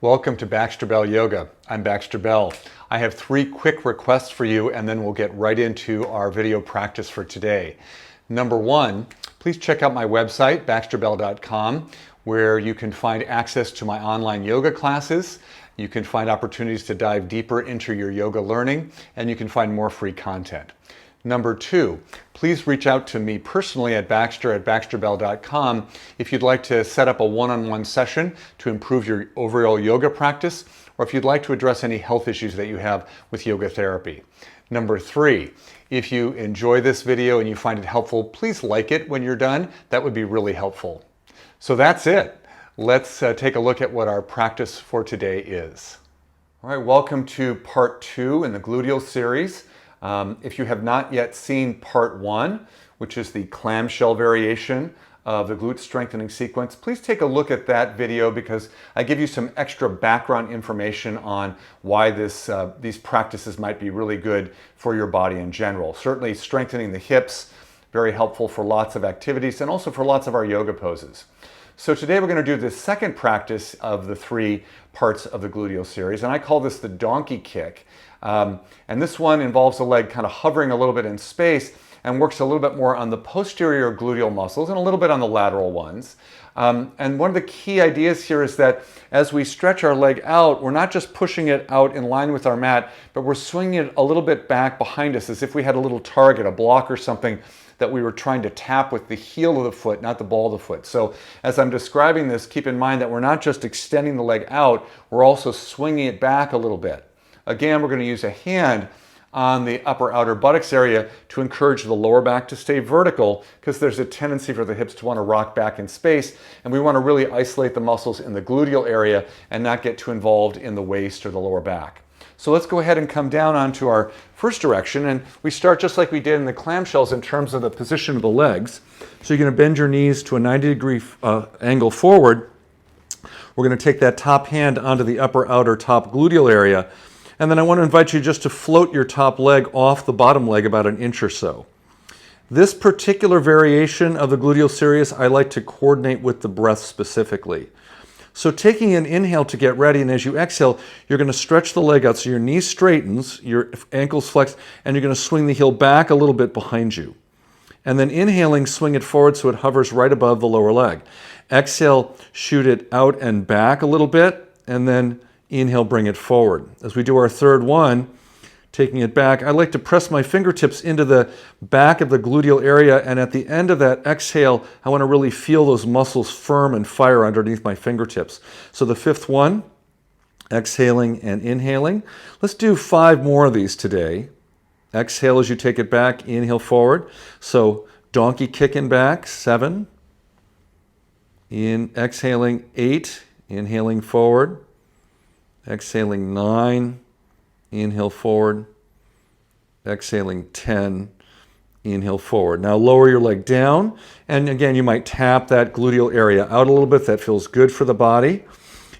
Welcome to Baxter Bell Yoga. I'm Baxter Bell. I have 3 quick requests for you and then we'll get right into our video practice for today. Number 1, please check out my website, baxterbell.com, where you can find access to my online yoga classes. You can find opportunities to dive deeper into your yoga learning, and you can find more free content. Number 2, please reach out to me personally at baxterbell.com if you'd like to set up a one-on-one session to improve your overall yoga practice, or if you'd like to address any health issues that you have with yoga therapy. Number 3, if you enjoy this video and you find it helpful, please like it when you're done. That would be really helpful. So that's it. Let's take a look at what our practice for today is. All right, welcome to part 2 in the gluteal series. If you have not yet seen part 1, which is the clamshell variation of the glute strengthening sequence, please take a look at that video because I give you some extra background information on why these practices might be really good for your body in general. Certainly strengthening the hips, very helpful for lots of activities and also for lots of our yoga poses. So today we're going to do the second practice of the 3 parts of the gluteal series, and I call this the donkey kick. And this one involves the leg kind of hovering a little bit in space and works a little bit more on the posterior gluteal muscles and a little bit on the lateral ones. And one of the key ideas here is that as we stretch our leg out, we're not just pushing it out in line with our mat, but we're swinging it a little bit back behind us as if we had a little target, a block or something that we were trying to tap with the heel of the foot, not the ball of the foot. So as I'm describing this, keep in mind that we're not just extending the leg out, we're also swinging it back a little bit. Again, we're going to use a hand on the upper outer buttocks area to encourage the lower back to stay vertical because there's a tendency for the hips to want to rock back in space, and we want to really isolate the muscles in the gluteal area and not get too involved in the waist or the lower back. So let's go ahead and come down onto our first direction, and we start just like we did in the clamshells in terms of the position of the legs. So you're going to bend your knees to a 90-degree angle forward. We're going to take that top hand onto the upper outer top gluteal area, and then I want to invite you just to float your top leg off the bottom leg about an inch or so. This particular variation of the gluteal series I like to coordinate with the breath specifically. So taking an inhale to get ready, and as you exhale, you're going to stretch the leg out so your knee straightens, your ankles flex, and you're going to swing the heel back a little bit behind you. And then inhaling, swing it forward so it hovers right above the lower leg. Exhale, shoot it out and back a little bit, and then inhale, bring it forward. As we do our third one, taking it back, I like to press my fingertips into the back of the gluteal area, and at the end of that exhale, I want to really feel those muscles firm and fire underneath my fingertips. So the fifth one, exhaling and inhaling. Let's do 5 more of these today. Exhale as you take it back, inhale forward. So donkey kicking back, 7. Exhaling, 8. Inhaling forward. Exhaling, 9. Inhale forward. Exhaling, 10. Inhale forward. Now lower your leg down, and again you might tap that gluteal area out a little bit. That feels good for the body.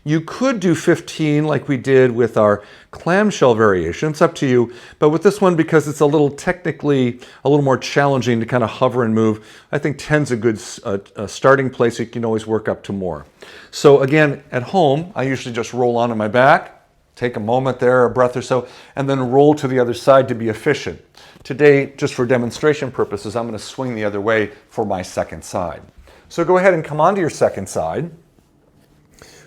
You could do 15 like we did with our clamshell variation. It's up to you, but with this one, because it's a little technically a little more challenging to kind of hover and move, I think 10's a good starting place. You can always work up to more. So again, at home, I usually just roll onto my back, take a moment there, a breath or so, and then roll to the other side to be efficient. Today, just for demonstration purposes, I'm going to swing the other way for my second side. So go ahead and come onto your second side.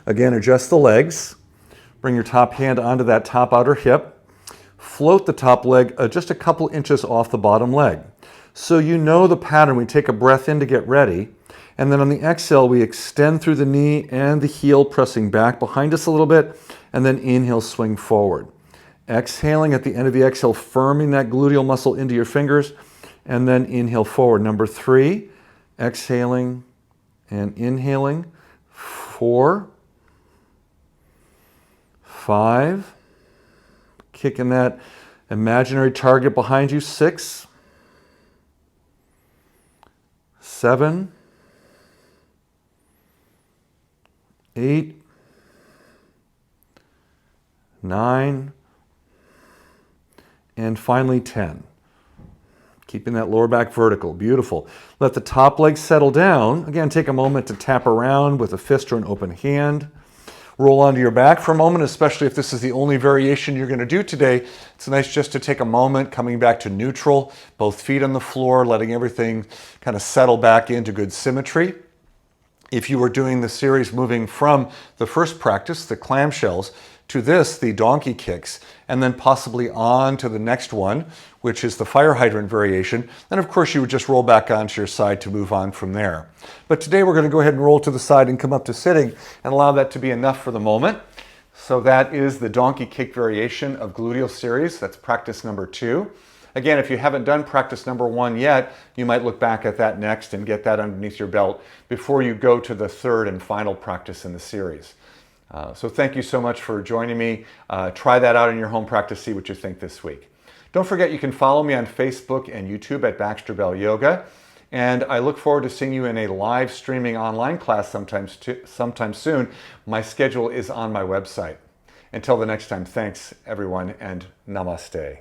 Again, adjust the legs. Bring your top hand onto that top outer hip. Float the top leg just a couple inches off the bottom leg. So you know the pattern. We take a breath in to get ready. And then on the exhale, we extend through the knee and the heel, pressing back behind us a little bit. And then inhale, swing forward. Exhaling at the end of the exhale, firming that gluteal muscle into your fingers. And then inhale forward. Number 3, exhaling and inhaling. 4. 5, kicking that imaginary target behind you. 6, 7, 8, 9, and finally 10. Keeping that lower back vertical. Beautiful. Let the top leg settle down. Again, take a moment to tap around with a fist or an open hand. roll onto your back for a moment, especially if this is the only variation you're going to do today. It's nice just to take a moment, coming back to neutral, both feet on the floor, letting everything kind of settle back into good symmetry. If you were doing the series moving from the first practice, the clamshells, to this, the donkey kicks, and then possibly on to the next one, which is the fire hydrant variation, then of course you would just roll back onto your side to move on from there. But today we're going to go ahead and roll to the side and come up to sitting and allow that to be enough for the moment. So that is the donkey kick variation of gluteal series. That's practice number 2. Again, if you haven't done practice number 1 yet, you might look back at that next and get that underneath your belt before you go to the third and final practice in the series. So thank you so much for joining me. Try that out in your home practice, see what you think this week. Don't forget you can follow me on Facebook and YouTube at Baxter Bell Yoga. And I look forward to seeing you in a live streaming online class sometime soon. My schedule is on my website. Until the next time, thanks everyone and namaste.